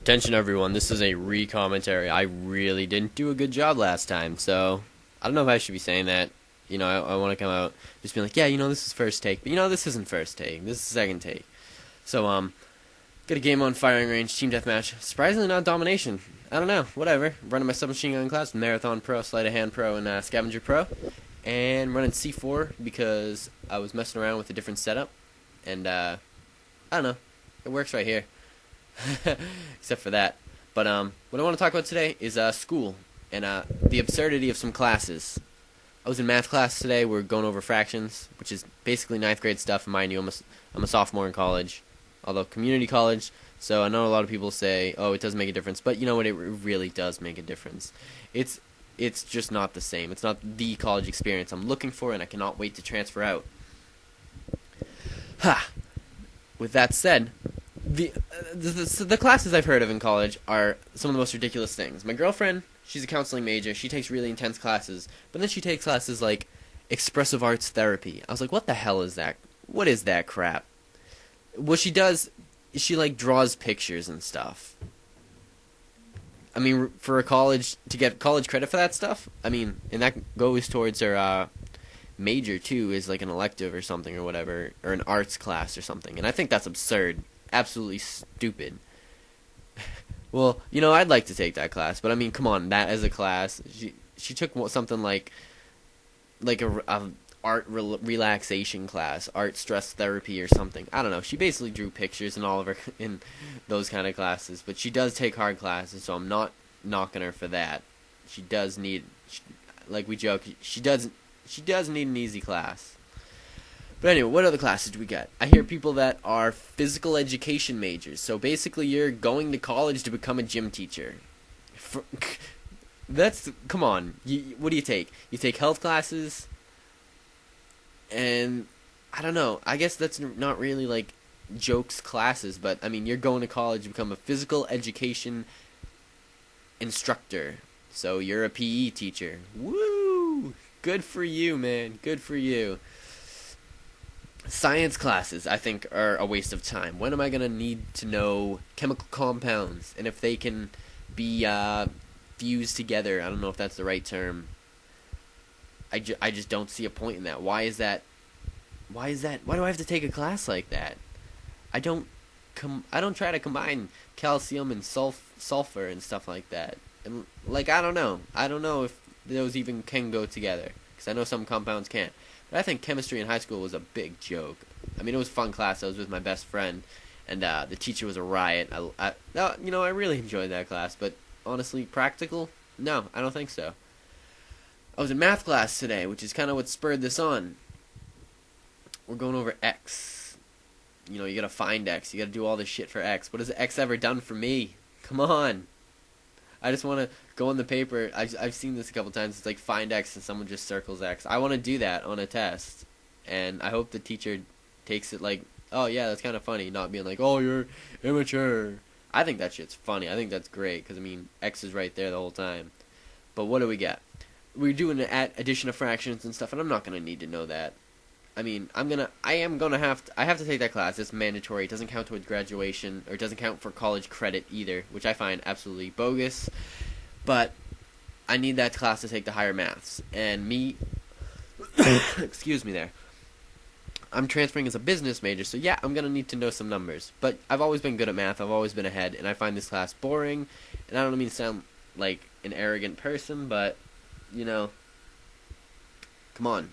Attention everyone, this is a re-commentary. I really didn't do a good job last time, so I don't know if I should be saying that. I want to come out just being like, yeah, this is first take, but this isn't first take. This is second take. So, got a game on firing range, team deathmatch. Surprisingly not domination. I don't know, whatever. Running my submachine gun class, Marathon Pro, Sleight of Hand Pro, and Scavenger Pro. And running C4 because I was messing around with a different setup. And, I don't know, it works right here. Except for that. But what I want to talk about today is school and the absurdity of some classes. I was in math class today. We're going over fractions, which is basically ninth grade stuff. Mind you, I'm a sophomore in college, although community college. So I know a lot of people say, "Oh, it doesn't make a difference," but you know what? It really does make a difference. It's just not the same. It's not the college experience I'm looking for, and I cannot wait to transfer out. Ha! With that said, the classes I've heard of in college are some of the most ridiculous things. My girlfriend, she's a counseling major. She takes really intense classes, but then she takes classes like expressive arts therapy. I was like, what the hell is that? What is that crap? What she does is she like draws pictures and stuff. I mean, for a college to get college credit for that stuff, I mean, and that goes towards her major too, is like an elective or something or whatever, or an arts class or something. And I think that's absurd. Absolutely stupid. Well, I'd like to take that class, but I mean, come on, that as a class, she took something like a art relaxation class, art stress therapy or something. I don't know. She basically drew pictures in all of her in those kind of classes, but she does take hard classes, so I'm not knocking her for that. She does need, like we joke, she does need an easy class. But anyway, what other classes do we got? I hear people that are physical education majors. So basically you're going to college to become a gym teacher. Come on. What do you take? You take health classes, and I don't know. I guess that's not really like jokes classes, but I mean, you're going to college to become a physical education instructor. So you're a PE teacher. Woo! Good for you, man. Good for you. Science classes, I think, are a waste of time. When am I going to need to know chemical compounds and if they can be fused together? I don't know if that's the right term. I just don't see a point in that. Why is that? Why do I have to take a class like that? I don't try to combine calcium and sulfur and stuff like that. And like, I don't know if those even can go together, because I know some compounds can't. But I think chemistry in high school was a big joke. I mean, it was a fun class. I was with my best friend, and the teacher was a riot. I really enjoyed that class. But honestly, practical? No, I don't think so. I was in math class today, which is kind of what spurred this on. We're going over X. You gotta find X. You gotta do all this shit for X. What has X ever done for me? Come on. I just want to go on the paper. I've seen this a couple times. It's like find X and someone just circles X. I want to do that on a test, and I hope the teacher takes it like, oh yeah, that's kind of funny, not being like, oh, you're immature. I think that shit's funny. I think that's great because I mean, X is right there the whole time. But what do we get? We're doing an addition of fractions and stuff, and I'm not gonna need to know that. I mean, I have to take that class. It's mandatory. It doesn't count towards graduation, or it doesn't count for college credit either, which I find absolutely bogus. But I need that class to take the higher maths. And me, excuse me there. I'm transferring as a business major, so yeah, I'm going to need to know some numbers. But I've always been good at math. I've always been ahead, and I find this class boring. And I don't mean to sound like an arrogant person, but, come on.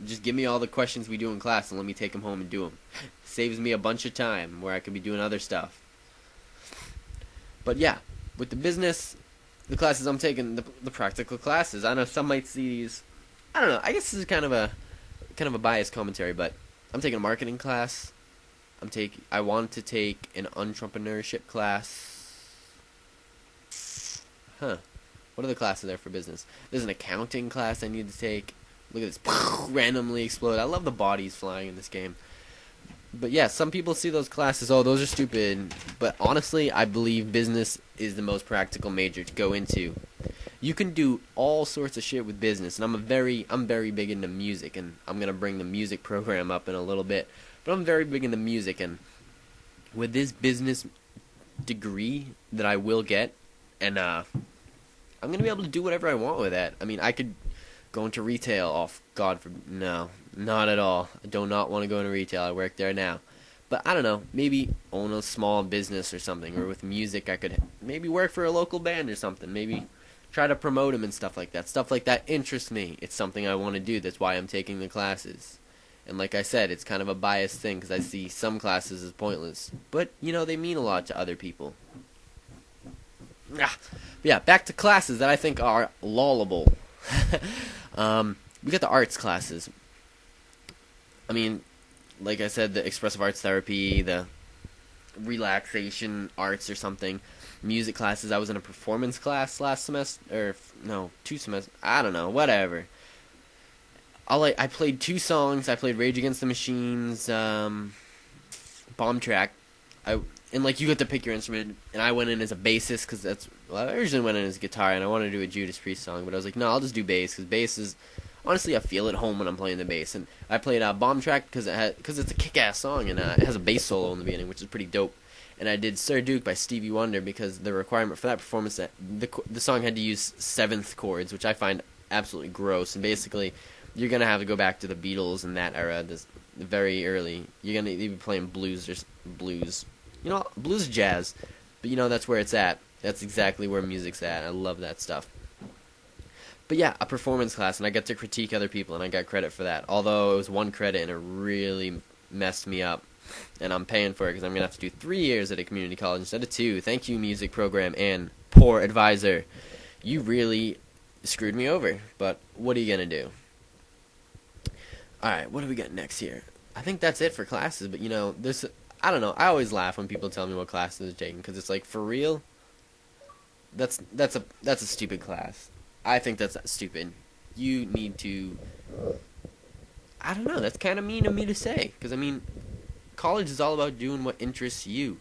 Just give me all the questions we do in class and let me take them home and do them. Saves me a bunch of time where I could be doing other stuff. But yeah, with the business, the classes I'm taking, the practical classes, I know some might see these. I don't know. I guess this is kind of a biased commentary, but I'm taking a marketing class. I want to take an entrepreneurship class. Huh. What are the classes there for business? There's an accounting class I need to take. Look at this, randomly explode. I love the bodies flying in this game. But yeah, some people see those classes, oh, those are stupid. But honestly, I believe business is the most practical major to go into. You can do all sorts of shit with business, and I'm very big into music, and I'm gonna bring the music program up in a little bit. But I'm very big into music, and with this business degree that I will get, and I'm gonna be able to do whatever I want with that. I mean, I could go into retail. Oh, God, no, not at all. I do not want to go into retail. I work there now. But I don't know, maybe own a small business or something, or with music I could maybe work for a local band or something, maybe try to promote them and stuff like that. Stuff like that interests me. It's something I want to do. That's why I'm taking the classes. And like I said, it's kind of a biased thing because I see some classes as pointless. But, you know, they mean a lot to other people. Yeah, back to classes that I think are lollable. We got the arts classes. I mean, like I said, the expressive arts therapy, the relaxation arts or something. Music classes. I was in a performance class last semester, or no, 2 semesters. I don't know, whatever. I played 2 songs. I played Rage Against the Machine's Bomb Track. And like you get to pick your instrument, and I went in as a bassist because I originally went in as a guitar, and I wanted to do a Judas Priest song, but I was like, no, I'll just do bass because bass is honestly I feel at home when I'm playing the bass. And I played Bomb Track because it's a kick-ass song, and it has a bass solo in the beginning, which is pretty dope. And I did Sir Duke by Stevie Wonder because the requirement for that performance that the song had to use 7th chords, which I find absolutely gross. And basically, you're gonna have to go back to the Beatles in that era, very early. You're gonna be playing blues. You know, blues jazz, but you know that's where it's at. That's exactly where music's at. I love that stuff. But yeah, a performance class, and I got to critique other people, and I got credit for that. Although it was 1 credit, and it really messed me up, and I'm paying for it because I'm gonna have to do 3 years at a community college instead of 2. Thank you, music program and poor advisor. You really screwed me over. But what are you gonna do? All right, what do we got next here? I think that's it for classes. But you know, I don't know. I always laugh when people tell me what classes they're taking because it's like, for real? That's a stupid class. I think that's stupid. You need to. I don't know. That's kind of mean of me to say because I mean, college is all about doing what interests you,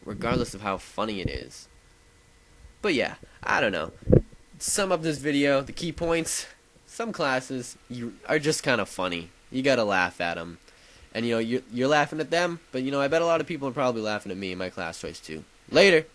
regardless of how funny it is. But yeah, I don't know. Sum up this video. The key points: some classes are just kind of funny. You gotta laugh at them. And, you know, you're laughing at them, but, you know, I bet a lot of people are probably laughing at me in my class choice, too. Later!